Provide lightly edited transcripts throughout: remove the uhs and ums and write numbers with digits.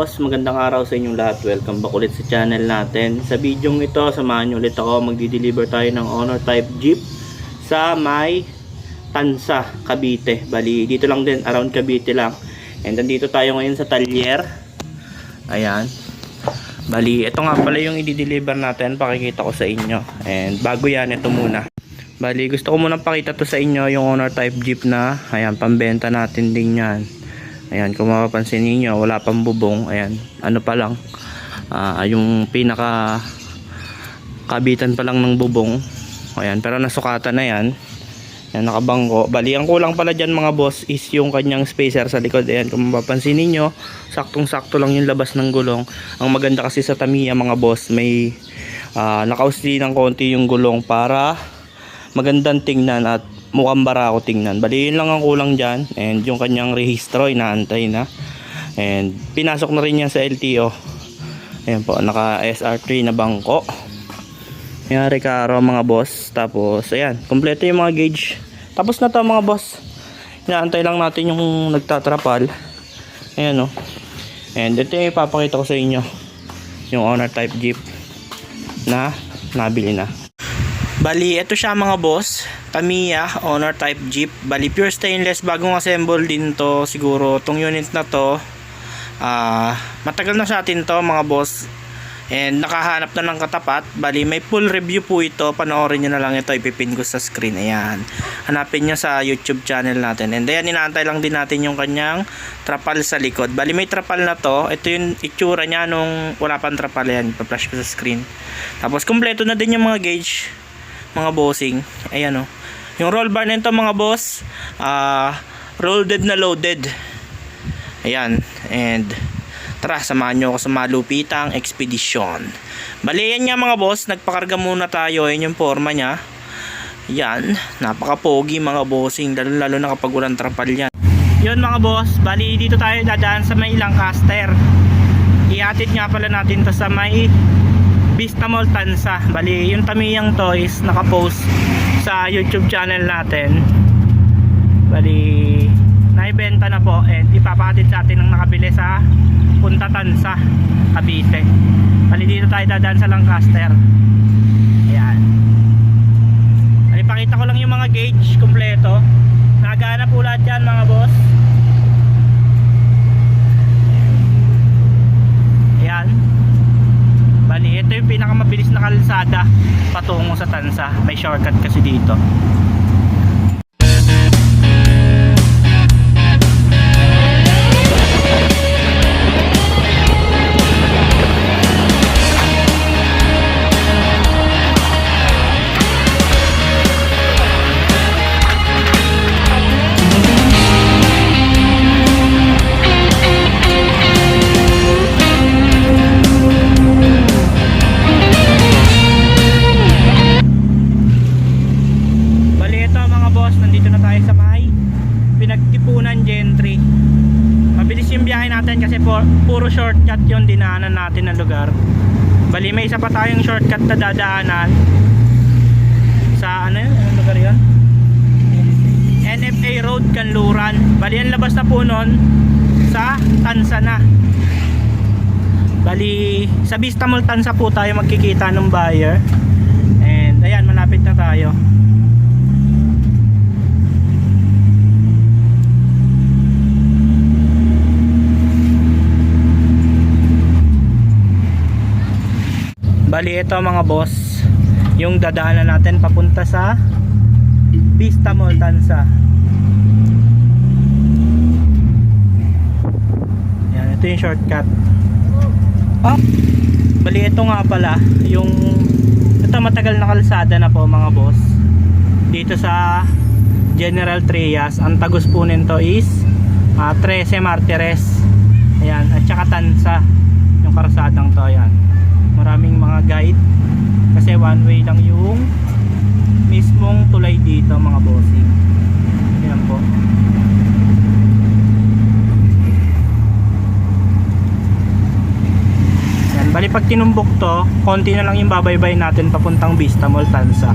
boss, magandang araw sa inyong lahat. Welcome back ulit sa channel natin. Sa video ito, samahan nyo ulit ako. Magdi-deliver tayo ng Honor type Jeep sa may Tansa, Cavite. Bali, dito lang din, around Cavite lang. And nandito tayo ngayon sa Talyer. Ayan. Bali, ito nga pala yung i-deliver natin. Pakikita ko sa inyo. And bago yan, ito muna. Bali, gusto ko munang pakita to sa inyo yung Honor type Jeep na, ayan, pambenta natin din yan. Ayan, kung mapapansin niyo, wala pang bubong. Ayan, ano pa lang, yung pinaka kabitan pa lang ng bubong. Ayan, pero nasukatan na yan. Ayan, nakabangko. Bali, ang kulang pala dyan mga boss is yung kanyang spacer sa likod. Ayan, kung mapapansin niyo, saktong sakto lang yung labas ng gulong. Ang maganda kasi sa Tamiya mga boss, may nakausli ng konti yung gulong para magandang tingnan at mukhang barako tingnan. Bali, yun lang ang kulang dyan. And yung kanyang rehistro, inaantay na. And pinasok na rin yan sa LTO. Ayan po, naka SR3 na bangko. Ayan, Recaro mga boss. Tapos, ayan, kompleto yung mga gauge. Tapos na to mga boss. Inaantay lang natin yung nagtatrapal. Ayan o. And ito yung ipapakita ko sa inyo. Yung Honor type Jeep na nabili na. Bali, ito siya mga boss, Tamiya Honor type Jeep. Bali, pure stainless, bagong assemble din to. Siguro tong unit na to matagal na sa atin to mga boss. And nakahanap na ng katapat. Bali, may full review po ito. Panoorin nyo na lang ito, ipipin ko sa screen. Ayan, hanapin nyo sa YouTube channel natin. And ayan, inaantay lang din natin yung kanyang trapal sa likod. Bali, may trapal na to. Ito yung itsura nya nung wala pang trapal. Ayan, ipa-flash ko sa screen. Tapos kompleto na din yung mga gauge mga bossing. Ayan o. Yung roll bar nito mga boss, rolled na loaded. Ayan. And tara, samahan nyo ako sa malupitang ekspedisyon. Bali, yan nga mga boss, nagpakarga muna tayo. Yan yung forma nya. Yan, napaka-pogi mga bossing, lalo na kapag walang trapal yan. Yun mga boss, bali dito tayo dadaan sa may Lancaster. Iatid nga pala natin to sa may Vista Mall Tansa. Bali, yung Tamiyang to is nakapost sa YouTube channel natin. Bali, naibenta na po and ipapatid sa atin ng nakabili sa Punta Tansa, Cavite. Bali, dito tayo dadaan sa Lancaster. Ayan. Bali, pakita ko lang yung mga gauge kompleto. Nagana po lahat yan mga boss. Ayan. Bali, ito yung pinakamabilis na kalsada patungo sa Tansa. May shortcut kasi dito. Kasi puro shortcut yung dinaanan natin na lugar. Bali, may isa pa tayong shortcut na dadaanan sa ano yun? Anong lugar yun? NFA Road, Kanluran. Bali, ang labas na po nun sa Tansa na. Bali, sa Vista Mall Tansa po tayo magkikita ng buyer. And ayan, malapit na tayo. Bali, ito mga boss, yung dadaanan natin papunta sa Vista Mall Tansa. Yan, ito yung shortcut. Oh, bali, ito nga pala yung ito, matagal na kalsada na po mga boss. Dito sa General Trias, ang tagos po nito is 13 Martires. Ayan, at saka Tansa yung karsadang to. Ayan, maraming mga guide kasi one way lang yung mismong tulay dito mga bossing. Ayan po. Ayan, bali pag tinumbok to, konti na lang yung babaybay natin papuntang Vista Mall Tansa.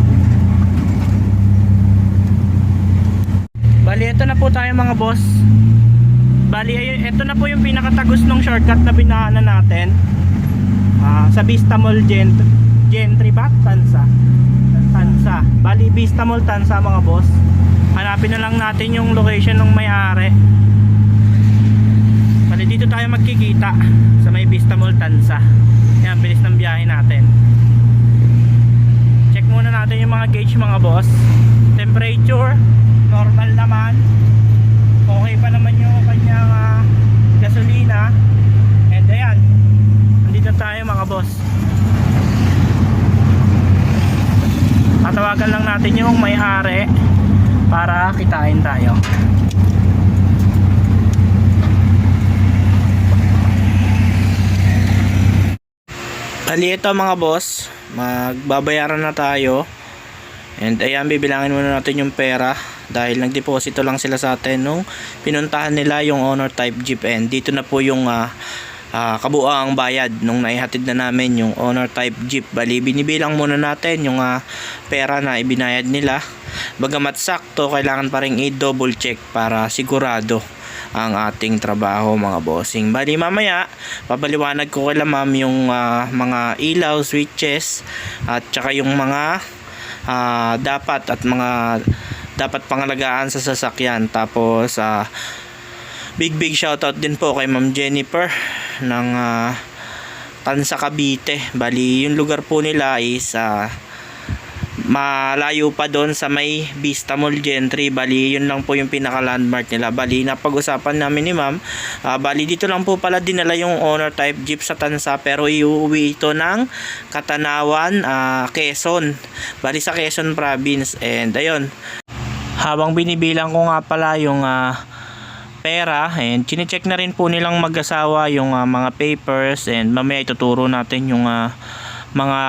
Bali, ito na po tayo mga boss. Bali, ito na po yung pinakatagos ng shortcut na binaanan natin. Sa Vista Mall Gentry ba? Tansa. Bali, Vista Mall Tansa mga boss. Hanapin na lang natin yung location ng may-ari. Bali, dito tayo magkikita sa may Vista Mall Tansa. Yan, bilis ng biyahe natin. Check muna natin yung mga gauge mga boss. Temperature, normal naman. Okay pa naman yung kanyang gasolina. And ayan, nandito tayo mga boss. Tatawagan lang natin yung may-ari para kitain tayo. Bali, ito mga boss, magbabayaran na tayo. And ayan, bibilangin muna natin yung pera dahil nagdeposito lang sila sa atin nung pinuntahan nila yung Honor Type Jeep. And dito na po yung kabuuang bayad nung naihatid na namin yung Honor Type Jeep. Bali, binibilang muna natin yung pera na ibinayad nila. Bagamat sakto, kailangan pa rin i-double check para sigurado ang ating trabaho mga bossing. Bali, mamaya papaliwanag ko kay ma'am yung mga ilaw, switches at saka yung mga dapat pangalagaan sa sasakyan. Tapos big shoutout din po kay Ma'am Jennifer ng Tansa Cavite. Bali, yung lugar po nila is malayo pa doon sa may Vista Mall Gentry. Bali, yun lang po yung pinaka landmark nila. Bali, napag-usapan namin ni ma'am, bali dito lang po pala dinala yung Honor Type Jeep sa Tansa, pero iuwi ito ng Katanawan, Quezon. Bali, sa Quezon Province. And ayun, habang binibilang ko nga pala yung pera, and chinecheck na rin po nilang mag-asawa yung mga papers, and mamaya ituturo natin yung mga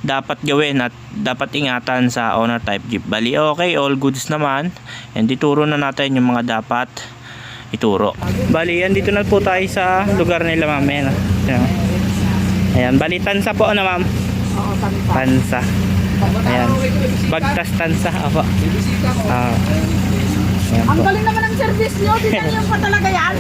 dapat gawin at dapat ingatan sa Honor Type Jeep. Bali, okay, all goods naman, and ituro na natin yung mga dapat ituro. Bali, yan, dito na po tayo sa lugar nila ma'am. Ayan, bali, Tansa po na ma'am. Oo, Tansa. Ayan, Bagtas Tansa. Apo. Ang galing naman ang service nyo. Tingnan nyo pa talaga yan.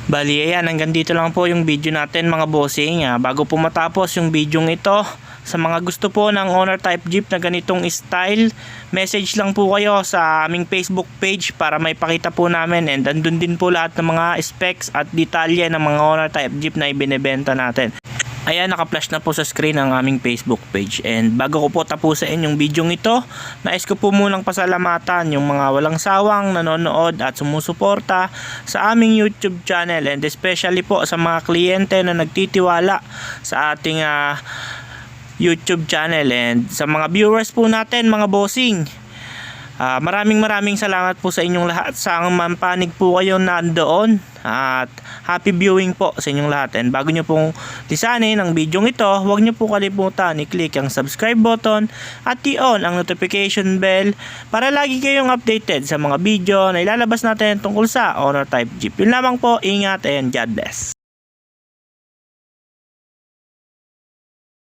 Bali, ayan, hanggang dito lang po yung video natin mga bossing. Bago po matapos yung video ito, sa mga gusto po ng Honor Type Jeep na ganitong style, message lang po kayo sa aming Facebook page para may pakita po namin, and andun din po lahat ng mga specs at detalye ng mga Honor Type Jeep na ibinebenta natin. Ayan, naka-flash na po sa screen ang aming Facebook page. And bago ko po tapusin yung video ito, nais ko po munang pasalamatan yung mga walang sawang nanonood at sumusuporta sa aming YouTube channel, and especially po sa mga kliyente na nagtitiwala sa ating YouTube channel, and sa mga viewers po natin mga bossing. Maraming salamat po sa inyong lahat. Sa mampanig po kayo nandoon, at happy viewing po sa inyong lahat. And bago nyo pong lisanin ang video ito, huwag nyo po kalimutan i-click ang subscribe button at i-on ang notification bell para lagi kayong updated sa mga video na ilalabas natin tungkol sa Honor Type Jeep. Yun lamang po, ingat and God bless.